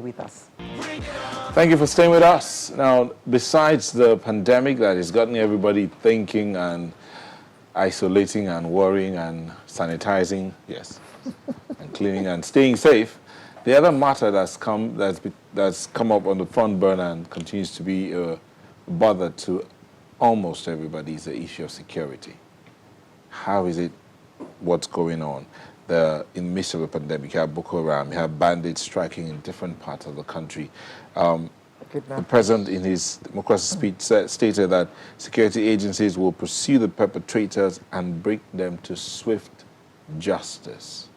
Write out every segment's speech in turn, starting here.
with us. Thank you for staying with us. Now, besides the pandemic that has gotten everybody thinking and isolating and worrying and sanitizing, yes, and cleaning and staying safe, the other matter that's come up on the front burner and continues to be a bother to almost everybody is the issue of security. How is it? What's going on? In the midst of a pandemic, you have Boko Haram, you have bandits striking in different parts of the country. The president, in his democracy speech, stated that security agencies will pursue the perpetrators and bring them to swift justice.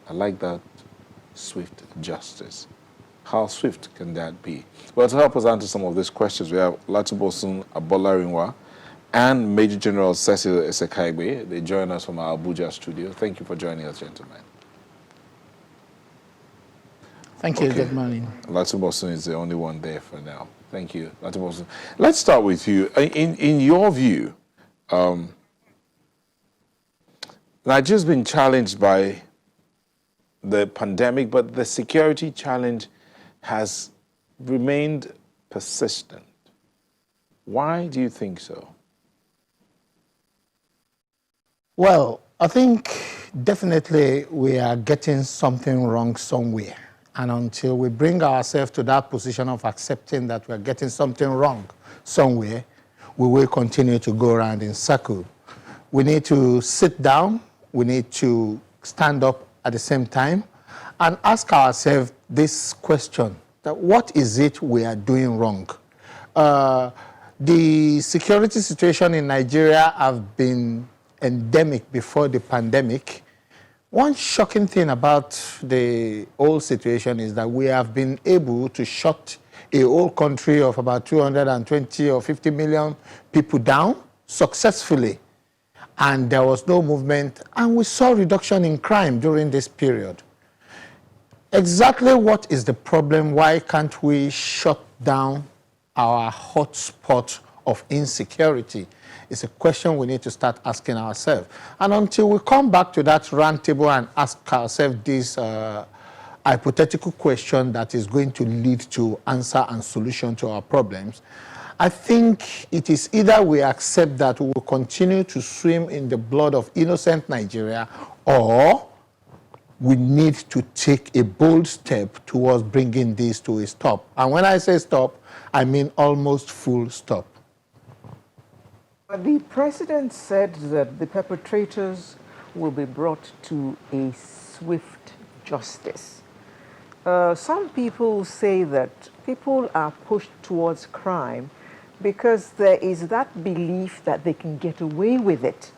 I like that, swift justice. How swift can that be? Well, to help us answer some of these questions, we have Latubosun Abolarinwa and Major General Cecil Esekaibe. They join us from our Abuja studio. Thank you for joining us, gentlemen. Thank you. Good morning. Latubosun is the only one there for now. Thank you, Latubosun. Let's start with you. In your view, Nigeria's been challenged by the pandemic, but the security challenge has remained persistent. Why do you think so? Well, I think definitely we are getting something wrong somewhere. And until we bring ourselves to that position of accepting that we're getting something wrong somewhere, we will continue to go around in circles. We need to sit down, we need to stand up at the same time and ask ourselves this question, that what is it we are doing wrong? The security situation in Nigeria have been endemic before the pandemic. One shocking thing about the whole situation is that we have been able to shut a whole country of about 220 or 50 million people down successfully. And there was no movement, and we saw reduction in crime during this period. Exactly what is the problem? Why can't we shut down our hotspot of insecurity? It's a question we need to start asking ourselves. And until we come back to that round table and ask ourselves this hypothetical question that is going to lead to answer and solution to our problems, I think it is either we accept that we will continue to swim in the blood of innocent Nigeria, or we need to take a bold step towards bringing this to a stop. And when I say stop, I mean almost full stop. The president said that the perpetrators will be brought to a swift justice. Some people say that people are pushed towards crime because there is that belief that they can get away with it.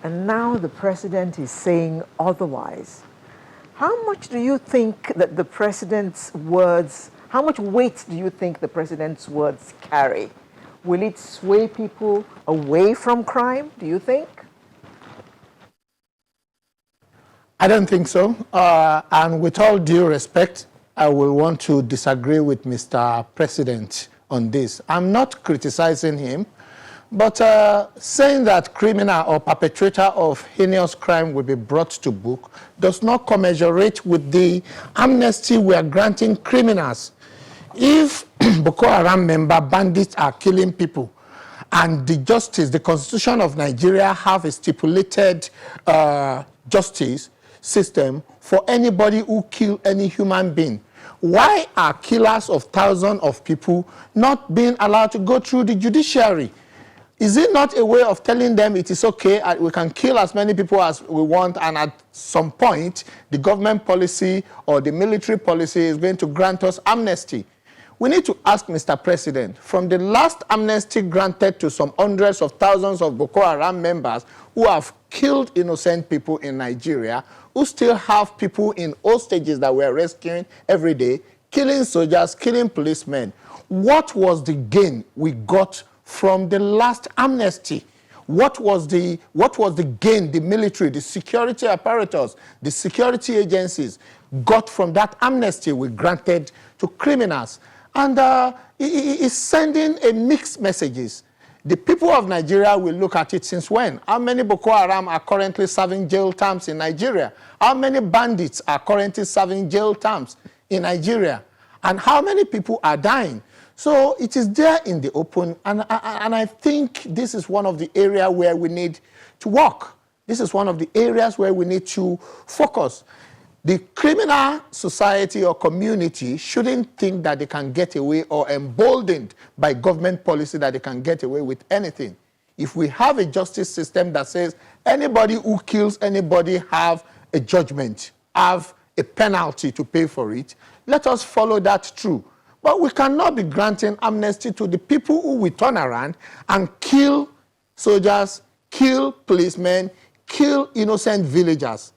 And now the president is saying otherwise. How much do you think that the president's words, how much weight do you think the president's words carry? Will it sway people away from crime, do you think? I don't think so. And with all due respect, I will want to disagree with Mr. President on this. I'm not criticizing him, but saying that criminal or perpetrator of heinous crime will be brought to book does not commensurate with the amnesty we are granting criminals. If Boko Haram member bandits are killing people, and the Constitution of Nigeria have a stipulated justice system for anybody who kill any human being, why are killers of thousands of people not being allowed to go through the judiciary? Is it not a way of telling them it is okay, we can kill as many people as we want, and at some point, the government policy or the military policy is going to grant us amnesty? We need to ask Mr. President, from the last amnesty granted to some hundreds of thousands of Boko Haram members who have killed innocent people in Nigeria, who still have people in hostages that we're rescuing every day, killing soldiers, killing policemen, what was the gain we got from the last amnesty? What was the gain the military, the security apparatus, the security agencies got from that amnesty we granted to criminals? And it's sending a mixed messages. The people of Nigeria will look at it since when? How many Boko Haram are currently serving jail terms in Nigeria? How many bandits are currently serving jail terms in Nigeria? And how many people are dying? So it is there in the open, and I think this is one of the areas where we need to work. This is one of the areas where we need to focus. The criminal society or community shouldn't think that they can get away, or emboldened by government policy that they can get away with anything. If we have a justice system that says anybody who kills anybody have a judgment, have a penalty to pay for it, let us follow that through. But we cannot be granting amnesty to the people who will turn around and kill soldiers, kill policemen, kill innocent villagers,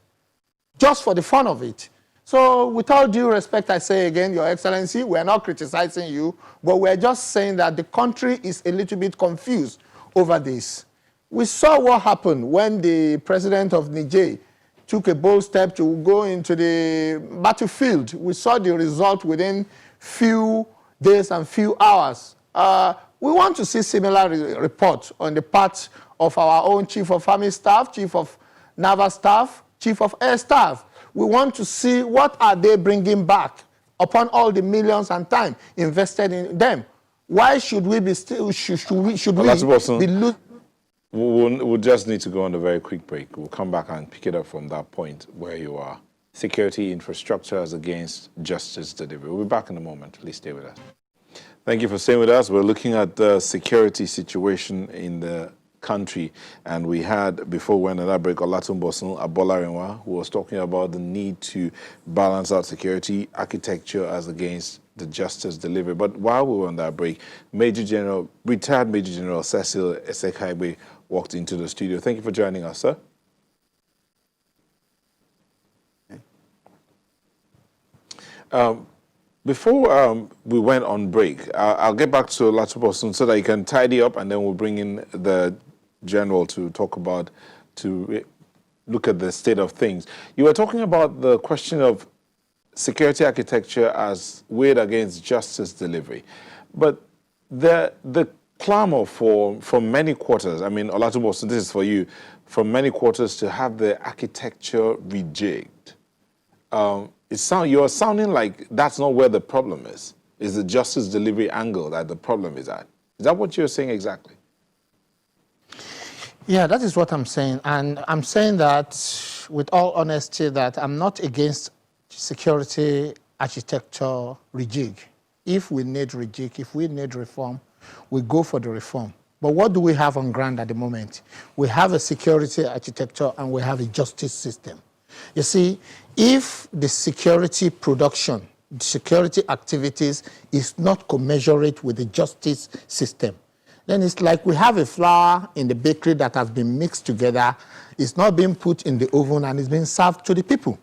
just for the fun of it. So with all due respect, I say again, Your Excellency, we are not criticizing you, but we are just saying that the country is a little bit confused over this. We saw what happened when the president of Niger took a bold step to go into the battlefield. We saw the result within few days and few hours. We want to see similar reports on the part of our own Chief of Army Staff, Chief of Naval Staff, Chief of Air Staff. We want to see what are they bringing back upon all the millions and time invested in them. Why should we be still, should we be losing? We'll just need to go on a very quick break. We'll come back and pick it up from that point where you are. Security infrastructure as against justice delivery. We'll be back in a moment. Please stay with us. Thank you for staying with us. We're looking at the security situation in the country, and we had, before we went on that break, Olatunbosun Abolarinwa, who was talking about the need to balance out security architecture as against the justice delivery. But while we were on that break, retired Major General Cecil Esekaibe walked into the studio. Thank you for joining us, sir. Before we went on break, I'll get back to Olatunbosun so that you can tidy up, and then we'll bring in the general to talk about, to look at the state of things. You were talking about the question of security architecture as weighed against justice delivery. But the clamor from many quarters, I mean, Olatunbosun, this is for you, from many quarters to have the architecture rejigged. You're sounding like that's not where the problem is. It's the justice delivery angle that the problem is at. Is that what you're saying exactly? Yeah, that is what I'm saying. And I'm saying that with all honesty, that I'm not against security architecture rejig. If we need rejig, if we need reform, we go for the reform. But what do we have on ground at the moment? We have a security architecture and we have a justice system. You see, if the security production, the security activities is not commensurate with the justice system, then it's like we have a flour in the bakery that has been mixed together, it's not being put in the oven and it's being served to the people.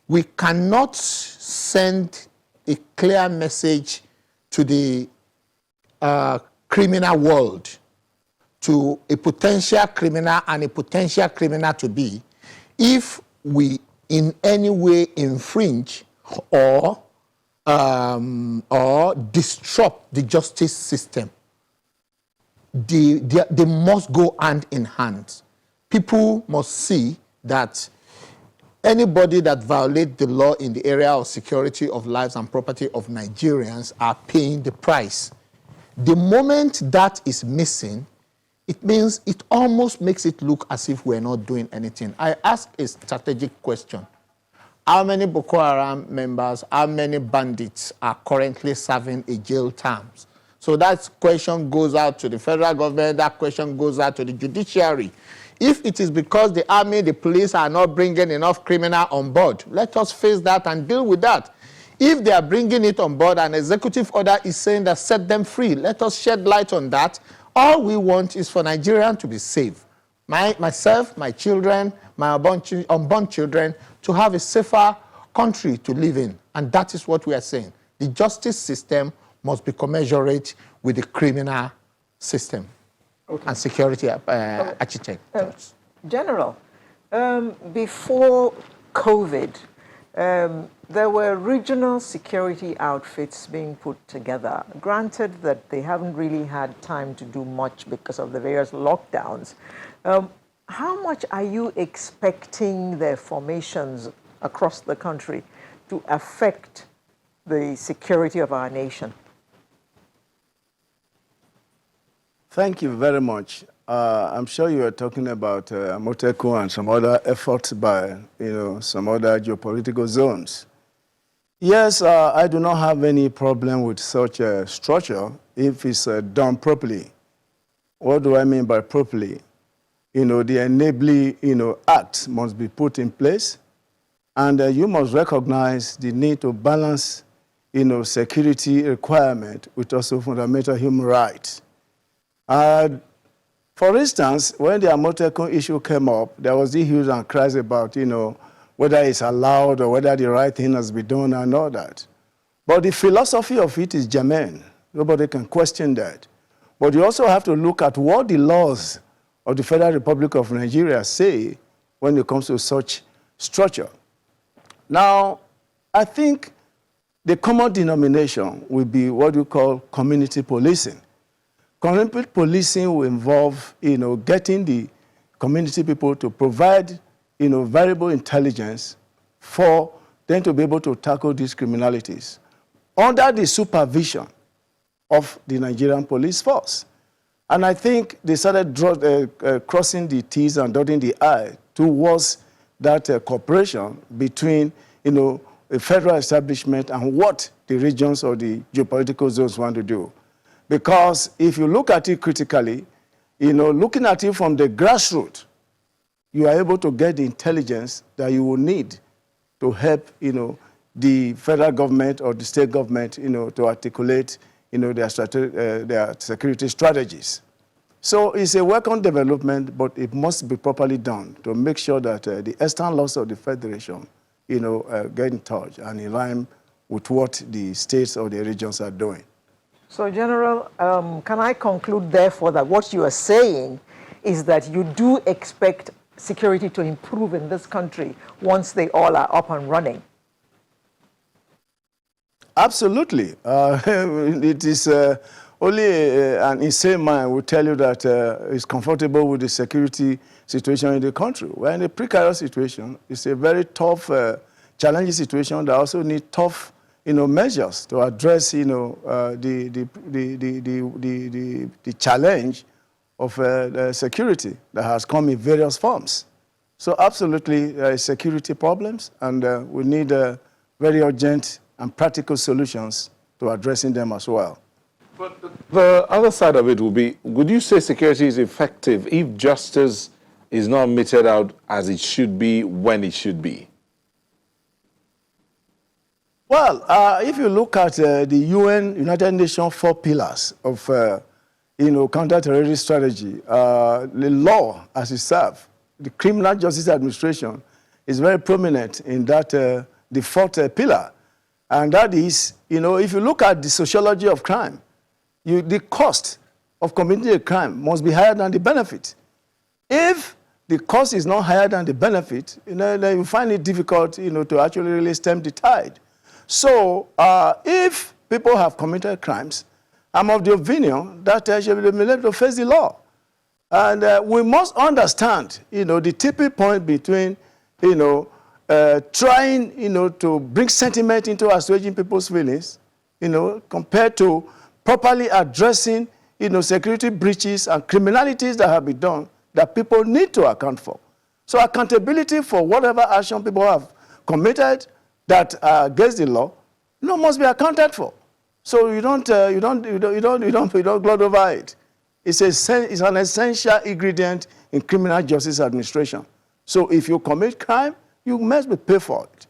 We cannot send a clear message to the criminal world, to a potential criminal and a potential criminal to be, if we in any way infringe or disrupt the justice system. They must go hand in hand. People must see that anybody that violates the law in the area of security of lives and property of Nigerians are paying the price. The moment that is missing, it means it almost makes it look as if we're not doing anything. I ask a strategic question. How many Boko Haram members, how many bandits are currently serving a jail terms? So that question goes out to the federal government, that question goes out to the judiciary. If it is because the army, the police are not bringing enough criminal on board, let us face that and deal with that. If they are bringing it on board, an executive order is saying that set them free, let us shed light on that. All we want is for Nigerians to be safe. Myself, my children, my unborn children, to have a safer country to live in. And that is what we are saying. The justice system must be commensurate with the criminal system and security architecture. General, before COVID, there were regional security outfits being put together. Granted that they haven't really had time to do much because of the various lockdowns. How much are you expecting their formations across the country to affect the security of our nation? Thank you very much. I'm sure you are talking about Amotekun and some other efforts by, some other geopolitical zones. Yes, I do not have any problem with such a structure if it's done properly. What do I mean by properly? The enabling, act must be put in place, and you must recognize the need to balance, security requirement with also fundamental human rights. For instance, when the Amotekun issue came up, there was the hues and cries about, whether it's allowed or whether the right thing has been done and all that. But the philosophy of it is germane. Nobody can question that. But you also have to look at what the laws of the Federal Republic of Nigeria say when it comes to such structure. Now, I think the common denomination will be what you call community policing. Community policing will involve, getting the community people to provide, variable intelligence for them to be able to tackle these criminalities under the supervision of the Nigerian police force. And I think they started crossing the T's and dotting the I towards that cooperation between, a federal establishment and what the regions or the geopolitical zones want to do. Because if you look at it critically, looking at it from the grassroots, you are able to get the intelligence that you will need to help, the federal government or the state government, to articulate, their security strategies. So it's a welcome development, but it must be properly done to make sure that the external laws of the federation, get in touch and in line with what the states or the regions are doing. So, General, can I conclude, therefore, that what you are saying is that you do expect security to improve in this country once they all are up and running? Absolutely. It is only an insane mind will tell you that it's comfortable with the security situation in the country. We're in a precarious situation. It's a very tough, challenging situation that also needs tough, measures to address, the challenge of security that has come in various forms. So absolutely, security problems, and we need very urgent and practical solutions to addressing them as well. But the other side of it will be, would you say security is effective if justice is not meted out as it should be when it should be? Well, if you look at the United Nations 4 pillars of, counter-terrorism strategy, the law as itself, the Criminal Justice Administration is very prominent in that, the 4th pillar. And that is, if you look at the sociology of crime, the cost of committing a crime must be higher than the benefit. If the cost is not higher than the benefit, then you find it difficult, to actually really stem the tide. So if people have committed crimes, I'm of the opinion that they should be able to face the law. And we must understand, the tipping point between, trying, to bring sentiment into assuaging people's feelings, compared to properly addressing, security breaches and criminalities that have been done that people need to account for. So accountability for whatever action people have committed that against the law, must be accounted for. So you don't gloat over it. It's an essential ingredient in criminal justice administration. So if you commit crime, you must be paid for it.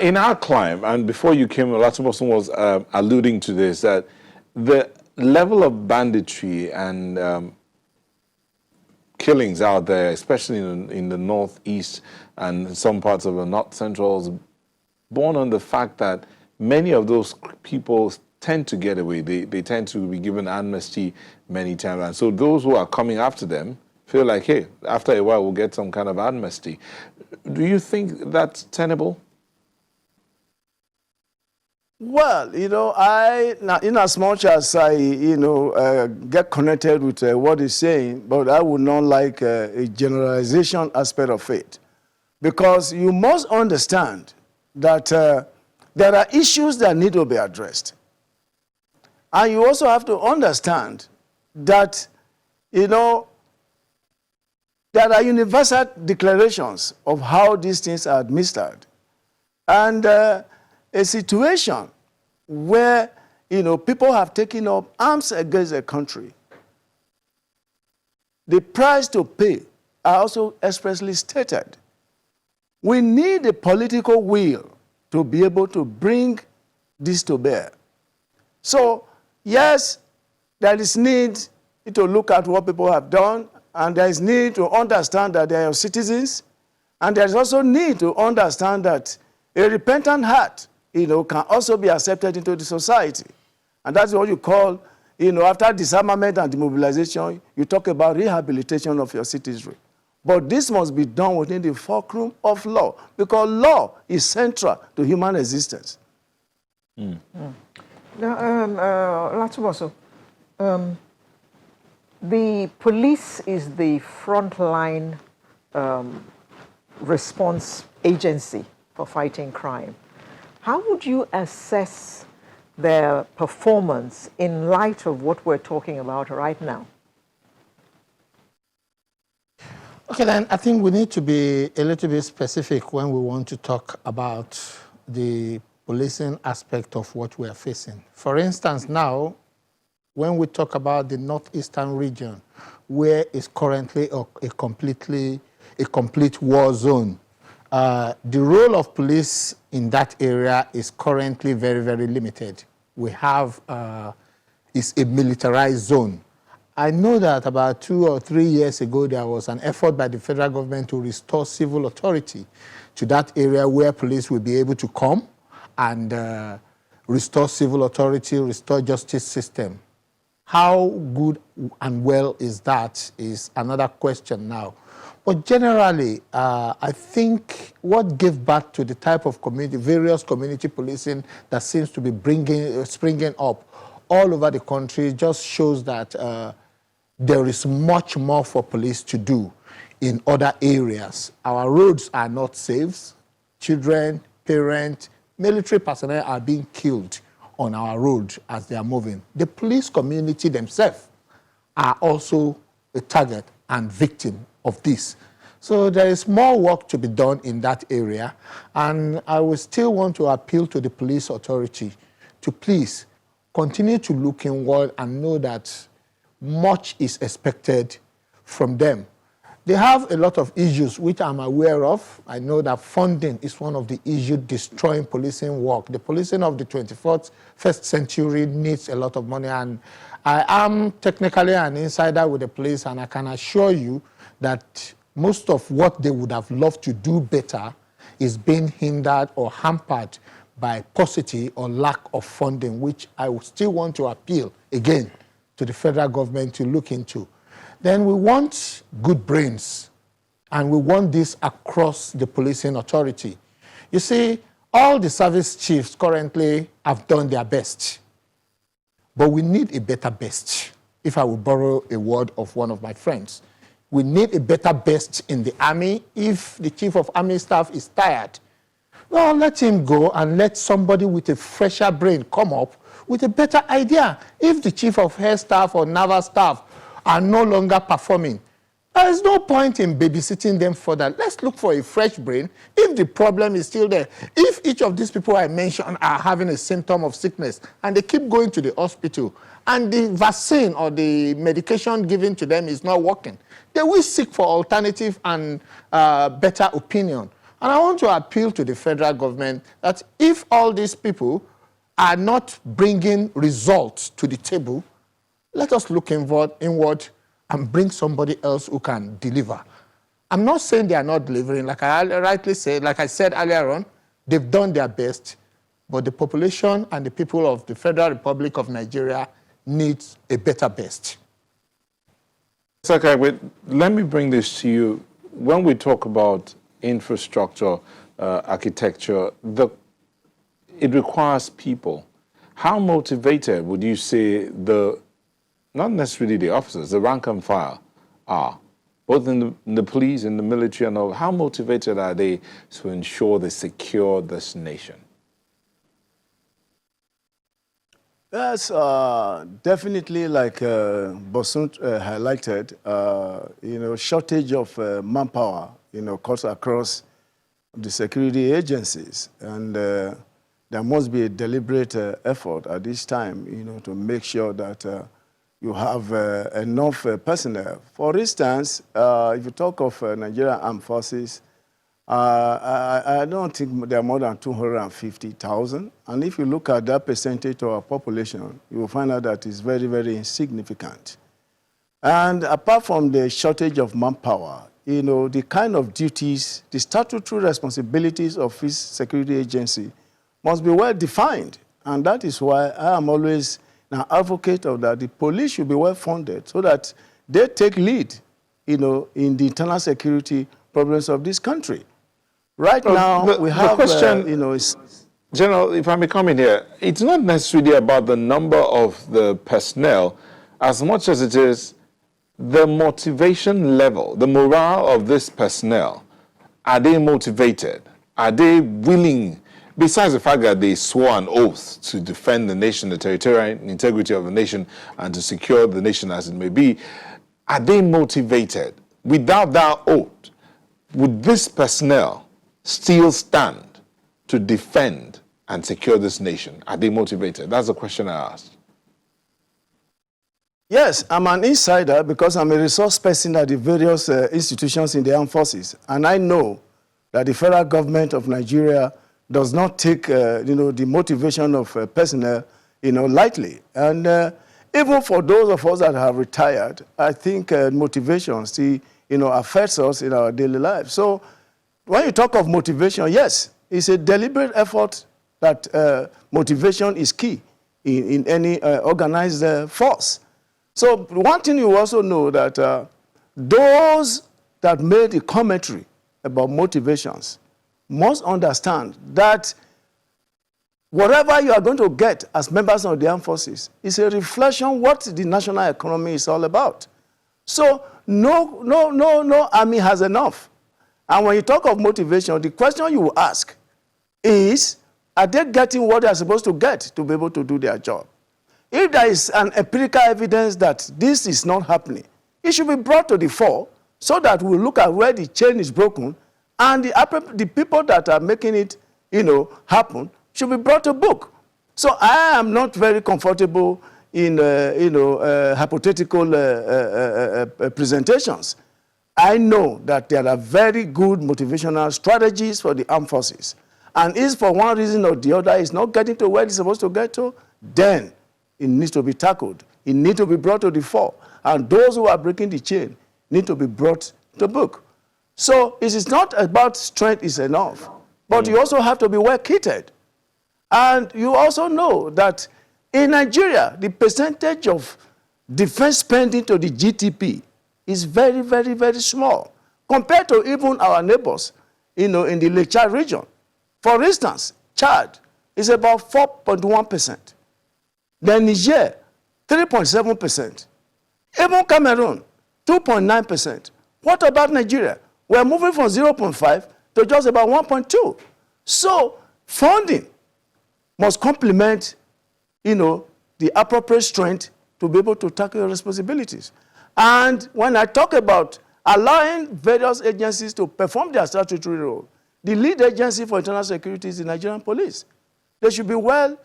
In our climb, and before you came, Olatibosun was alluding to this, that the level of banditry and killings out there, especially in the northeast and some parts of the north central, is born on the fact that many of those people tend to get away. They tend to be given amnesty many times. And so those who are coming after them feel like, hey, after a while we'll get some kind of amnesty. Do you think that's tenable? Well, in as much as I, get connected with what he's saying, but I would not like a generalization aspect of it. Because you must understand that there are issues that need to be addressed. And you also have to understand that, you know, there are universal declarations of how these things are administered. And a situation where, you know, people have taken up arms against a country, the price to pay are also expressly stated. We need a political will to be able to bring this to bear. So, yes, there is need to look at what people have done, and there is need to understand that they are citizens, and there is also need to understand that a repentant heart, you know, can also be accepted into the society. And that's what you call, you know, after disarmament and demobilization, you talk about rehabilitation of your citizenry. But this must be done within the fulcrum of law, because law is central to human existence. Now, Latuboso, the police is the frontline response agency for fighting crime. How would you assess their performance in light of what we're talking about right now? Okay, then I think we need to be a little bit specific when we want to talk about the policing aspect of what we are facing. For instance, now, when we talk about the northeastern region, where is currently a complete war zone, the role of police in that area is currently very, very limited. We have, it's a militarized zone. I know that about 2 or 3 years ago, there was an effort by the federal government to restore civil authority to that area where police will be able to come and restore civil authority, restore justice system. How good and well is that is another question now. But generally, I think what gave birth to the type of community, various community policing that seems to be springing up all over the country just shows that there is much more for police to do in other areas. Our roads are not safe. Children, parents, military personnel are being killed on our roads as they are moving. The police community themselves are also a target and victim of this. So there is more work to be done in that area, and I will still want to appeal to the police authority to please continue to look inward and know that much is expected from them. They have a lot of issues which I'm aware of. I know that funding is one of the issues destroying policing work. The policing of the 21st century needs a lot of money, and I am technically an insider with the police, and I can assure you that most of what they would have loved to do better is being hindered or hampered by paucity or lack of funding, which I would still want to appeal again to the federal government to look into. Then we want good brains, and we want this across the policing authority. You see, all the service chiefs currently have done their best, but we need a better best, if I will borrow a word of one of my friends. We need a better best in the army. If the chief of army staff is tired, well, let him go and let somebody with a fresher brain come up with a better idea. If the chief of air staff or naval staff are no longer performing, there is no point in babysitting them further. Let's look for a fresh brain if the problem is still there. If each of these people I mentioned are having a symptom of sickness and they keep going to the hospital and the vaccine or the medication given to them is not working, they will seek for alternative and better opinion. And I want to appeal to the federal government that if all these people are not bringing results to the table, let us look inward and bring somebody else who can deliver. I'm not saying they are not delivering. Like I rightly said, like I said earlier on, they've done their best, but the population and the people of the Federal Republic of Nigeria needs a better best. Okay, let me bring this to you. When we talk about infrastructure, architecture, it requires people. How motivated would you say not necessarily the officers, the rank and file are, both in the police, in the military, and all? How motivated are they to ensure they secure this nation? Yes, definitely, like Bosun highlighted, shortage of manpower, cuts across the security agencies. And there must be a deliberate effort at this time, to make sure that you have enough personnel. For instance, if you talk of Nigerian Armed Forces, I don't think there are more than 250,000. And if you look at that percentage of our population, you will find out that it's very, very insignificant. And apart from the shortage of manpower, the kind of duties, the statutory responsibilities of this security agency must be well defined. And that is why I am always an advocate of that. The police should be well funded so that they take lead, in the internal security problems of this country. Right now, we have, the question, General, if I may come in here, it's not necessarily about the number of the personnel as much as it is the motivation level, the morale of this personnel. Are they motivated? Are they willing, besides the fact that they swore an oath to defend the nation, the territorial integrity of the nation, and to secure the nation as it may be, are they motivated? Without that oath, would this personnel still stand to defend and secure this nation? Are they motivated? That's the question I asked. Yes, I'm an insider because I'm a resource person at the various institutions in the armed forces. And I know that the federal government of Nigeria does not take, the motivation of personnel, lightly. And even for those of us that have retired, I think motivation still, affects us in our daily life. So when you talk of motivation, yes, it's a deliberate effort that motivation is key in any organized force. So one thing you also know that those that made the commentary about motivations must understand that whatever you are going to get as members of the armed forces is a reflection what the national economy is all about. So no army has enough. And when you talk of motivation, the question you will ask is, are they getting what they are supposed to get to be able to do their job? If there is an empirical evidence that this is not happening, it should be brought to the fore so that we look at where the chain is broken and the people that are making it, happen should be brought to book. So I am not very comfortable in, hypothetical presentations. I know that there are very good motivational strategies for the armed forces. And if for one reason or the other it's not getting to where it's supposed to get to, then it needs to be tackled. It needs to be brought to the fore. And those who are breaking the chain need to be brought to book. So it is not about strength is enough, but you also have to be well kitted. And you also know that in Nigeria, the percentage of defense spending to the GDP is very, very, very small compared to even our neighbors, in the Lake Chad region. For instance, Chad is about 4.1%. Then Niger, 3.7%. Even Cameroon, 2.9%. What about Nigeria? We're moving from 0.5 to just about 1.2. So funding must complement, the appropriate strength to be able to tackle your responsibilities. And when I talk about allowing various agencies to perform their statutory role, the lead agency for internal security is the Nigerian police. They should be well,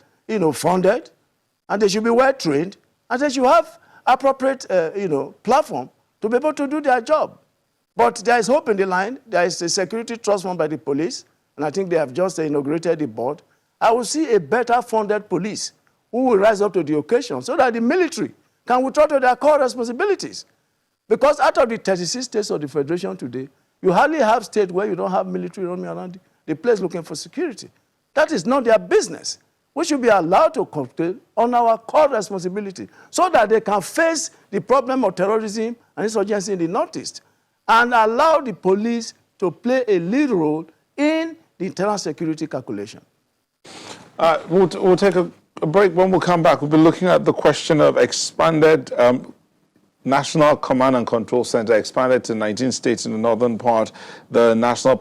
funded, and they should be well trained, and they should have appropriate, platform to be able to do their job. But there is hope in the line. There is a security trust fund by the police, and I think they have just inaugurated the board. I will see a better funded police who will rise up to the occasion so that the military can withdraw to their core responsibilities. Because out of the 36 states of the Federation today, you hardly have states where you don't have military roaming around the place looking for security. That is not their business. We should be allowed to concentrate on our core responsibility so that they can face the problem of terrorism and insurgency in the Northeast and allow the police to play a lead role in the internal security calculation. We'll take a break. When we come back, we'll be looking at the question of expanded National Command and Control Center, expanded to 19 states in the northern part, the National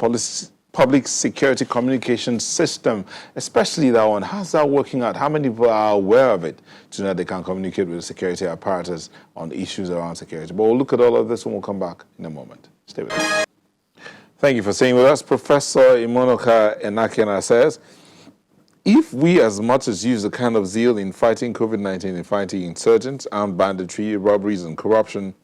public security communication system, especially that one. How's that working out? How many people are aware of it to know that they can communicate with the security apparatus on issues around security? But we'll look at all of this when we'll come back in a moment. Stay with us. Thank you for staying with us. Professor Imonoka Enakena says, if we as much as use the kind of zeal in fighting COVID-19 and fighting insurgents, armed banditry, robberies and corruption,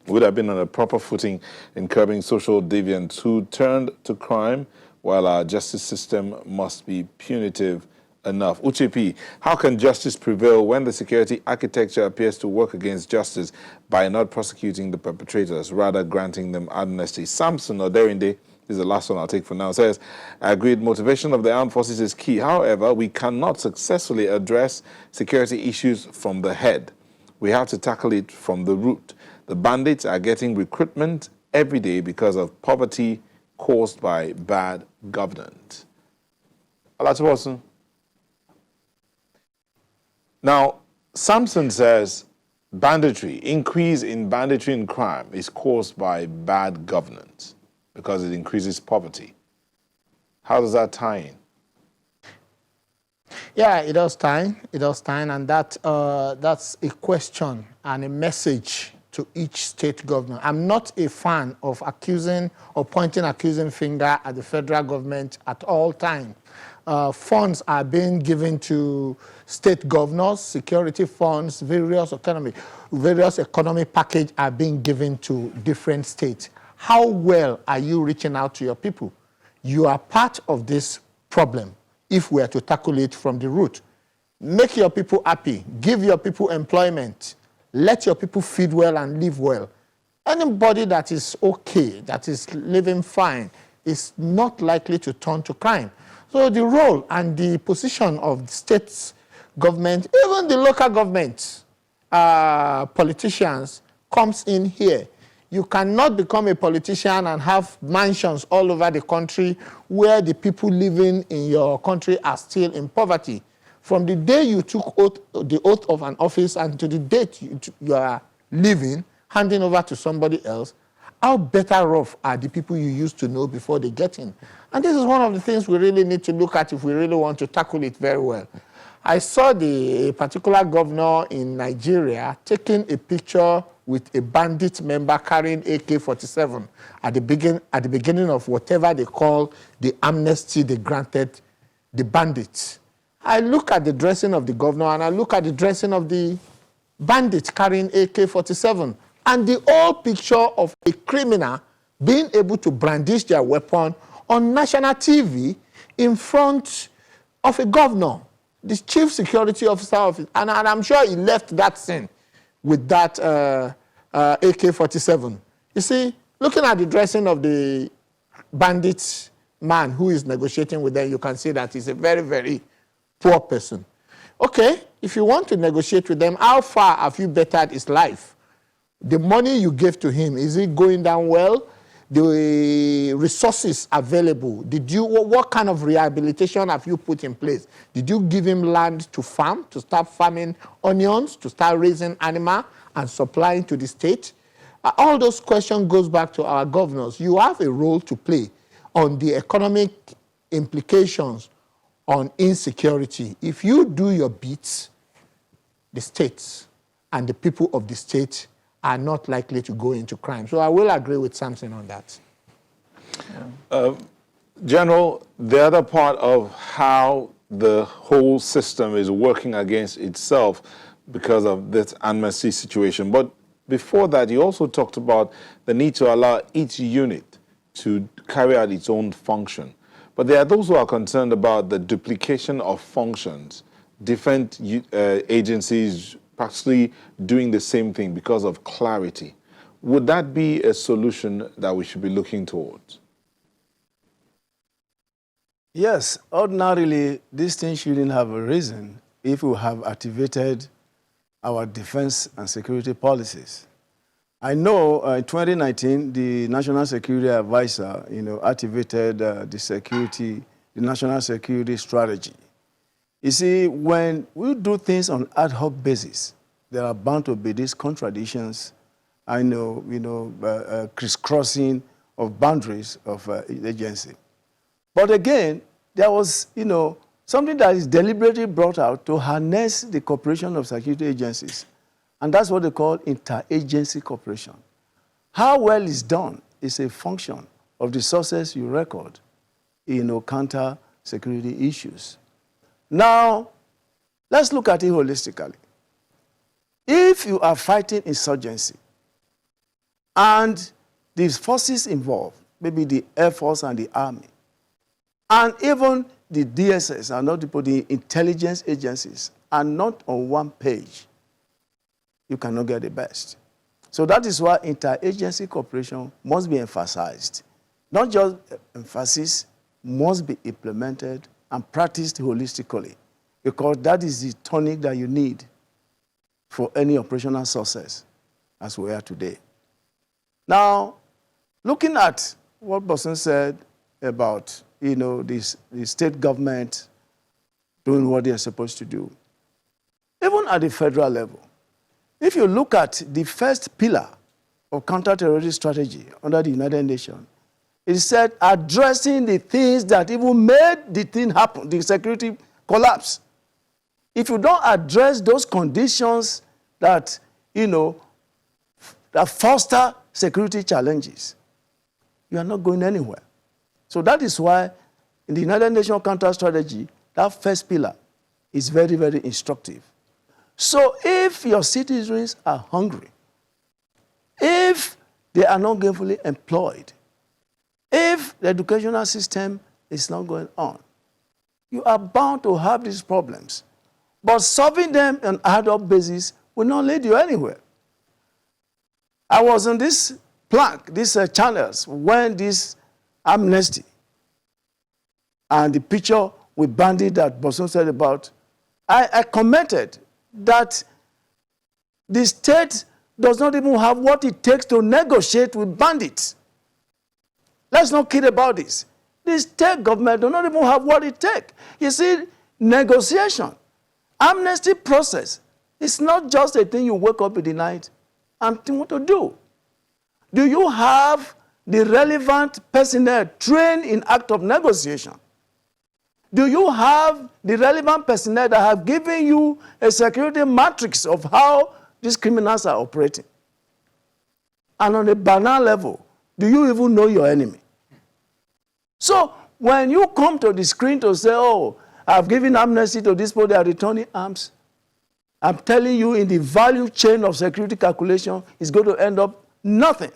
would have been on a proper footing in curbing social deviants who turned to crime, while our justice system must be punitive enough. Uchepi, how can justice prevail when the security architecture appears to work against justice by not prosecuting the perpetrators, rather granting them amnesty? Samson Oderinde, this is the last one I'll take for now, says, I agreed motivation of the armed forces is key. However, we cannot successfully address security issues from the head. We have to tackle it from the root. The bandits are getting recruitment every day because of poverty caused by bad governance. Alatubosun. Now, Samson says banditry, increase in banditry and crime is caused by bad governance because it increases poverty. How does that tie in? Yeah, it does tie in. It does tie in, and that's a question and a message to each state government. I'm not a fan of accusing or pointing accusing finger at the federal government at all times. Funds are being given to state governors, security funds, various economy package are being given to different states. How well are you reaching out to your people? You are part of this problem if we are to tackle it from the root. Make your people happy, give your people employment, let your people feed well and live well. Anybody that is okay, that is living fine, is not likely to turn to crime. So the role and the position of the state government, even the local government, politicians, comes in here. You cannot become a politician and have mansions all over the country where the people living in your country are still in poverty. From the day you took the oath of an office and to the date you are leaving, handing over to somebody else, how better off are the people you used to know before they get in? And this is one of the things we really need to look at if we really want to tackle it very well. I saw a particular governor in Nigeria taking a picture with a bandit member carrying AK-47 at the beginning of whatever they call the amnesty they granted the bandits. I look at the dressing of the governor and I look at the dressing of the bandit carrying AK-47 and the old picture of a criminal being able to brandish their weapon on national TV in front of a governor, the chief security officer of it. And I'm sure he left that scene with that AK-47. You see, looking at the dressing of the bandit man who is negotiating with them, you can see that he's a very, very poor person. Okay, if you want to negotiate with them, how far have you bettered his life? The money you gave to him, is it going down well? The resources available, what kind of rehabilitation have you put in place? Did you give him land to farm, to start farming onions, to start raising animal and supplying to the state? All those questions goes back to our governors. You have a role to play on the economic implications on insecurity. If you do your bits, the states and the people of the state are not likely to go into crime. So I will agree with Samson on that. Yeah. General, the other part of how the whole system is working against itself because of this amnesty situation. But before that, you also talked about the need to allow each unit to carry out its own function. But there are those who are concerned about the duplication of functions, different agencies practically doing the same thing because of clarity. Would that be a solution that we should be looking towards? Yes, ordinarily, these things shouldn't have a reason if we have activated our defense and security policies. I know in 2019, the National Security Advisor, activated the National Security Strategy. You see, when we do things on ad hoc basis, there are bound to be these contradictions, crisscrossing of boundaries of agency. But again, there was, something that is deliberately brought out to harness the cooperation of security agencies. And that's what they call interagency cooperation. How well it's done is a function of the sources you record, counter security issues. Now, let's look at it holistically. If you are fighting insurgency and the forces involved, maybe the Air Force and the Army, and even the DSS and not the intelligence agencies are not on one page, you cannot get the best. So that is why interagency cooperation must be emphasized. Not just emphasis, must be implemented and practiced holistically, because that is the tonic that you need for any operational success as we are today. Now, looking at what Bosun said about, the state government doing what they are supposed to do, even at the federal level, if you look at the first pillar of counter-terrorism strategy under the United Nations, it said addressing the things that even made the thing happen, the security collapse. If you don't address those conditions that, that foster security challenges, you are not going anywhere. So that is why in the United Nations counter strategy, that first pillar is very, very instructive. So if your citizens are hungry, if they are not gainfully employed, if the educational system is not going on, you are bound to have these problems. But solving them on an ad hoc basis will not lead you anywhere. I was on this plank, these channels, when this amnesty and the picture with bandit that Bosun said about, I commented that the state does not even have what it takes to negotiate with bandits. Let's not kid about this. The state government does not even have what it takes. You see, negotiation, amnesty process, it's not just a thing you wake up in the night and think what to do. Do you have the relevant personnel trained in act of negotiation? Do you have the relevant personnel that have given you a security matrix of how these criminals are operating? And on a banal level, do you even know your enemy? So when you come to the screen to say, oh, I've given amnesty to these people, they are returning arms, I'm telling you, in the value chain of security calculation, it's going to end up nothing.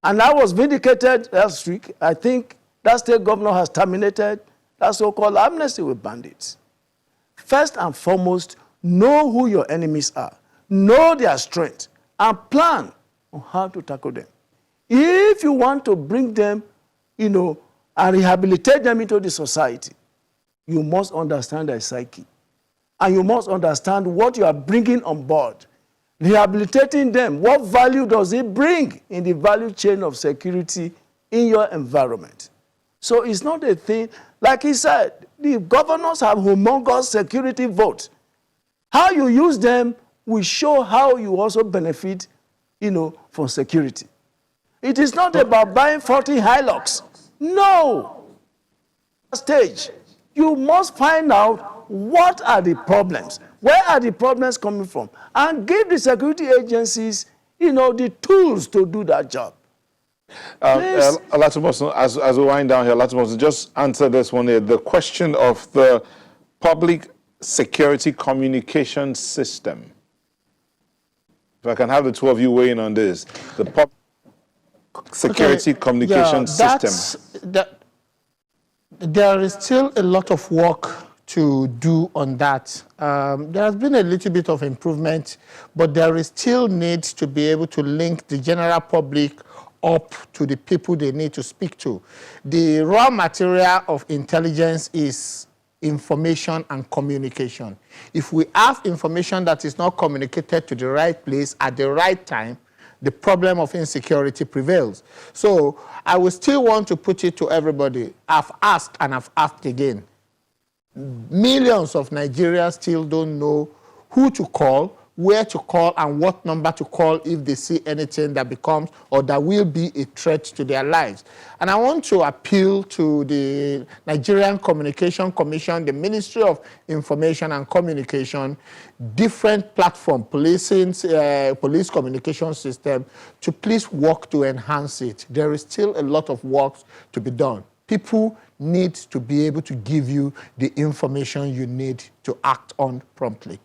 And I was vindicated last week. I think that state governor has terminated that so-called amnesty with bandits. First and foremost, know who your enemies are. Know their strength and plan on how to tackle them. If you want to bring them, and rehabilitate them into the society, you must understand their psyche. And you must understand what you are bringing on board. Rehabilitating them, what value does it bring in the value chain of security in your environment? So it's not a thing, like he said, the governors have humongous security votes. How you use them will show how you also benefit, from security. It is not about buying 40 Hilux. No. Stage. You must find out what are the problems. Where are the problems coming from? And give the security agencies, the tools to do that job. Olatimehin, as we wind down here, Olatimehin, just answer this one here. The question of the public security communication system. If I can have the two of you weigh in on this. The public security communication system. There is still a lot of work to do on that. There has been a little bit of improvement, but there is still need to be able to link the general public up to the people they need to speak to. The raw material of intelligence is information and communication. If we have information that is not communicated to the right place at the right time, the problem of insecurity prevails. So I will still want to put it to everybody. I've asked and I've asked again. Millions of Nigerians still don't know who to call, where to call and what number to call if they see anything that becomes or that will be a threat to their lives. And I want to appeal to the Nigerian Communication Commission, the Ministry of Information and Communication, different platform, police communication system, to please work to enhance it. There is still a lot of work to be done. People need to be able to give you the information you need to act on promptly.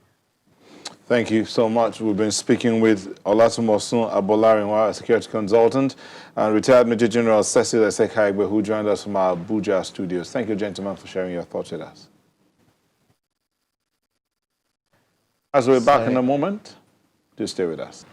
Thank you so much. We've been speaking with Olatumosun Abolarinwa, a security consultant, and retired Major General Cecil Esekaigbe, who joined us from our Abuja studios. Thank you, gentlemen, for sharing your thoughts with us. As we're back in a moment, do stay with us.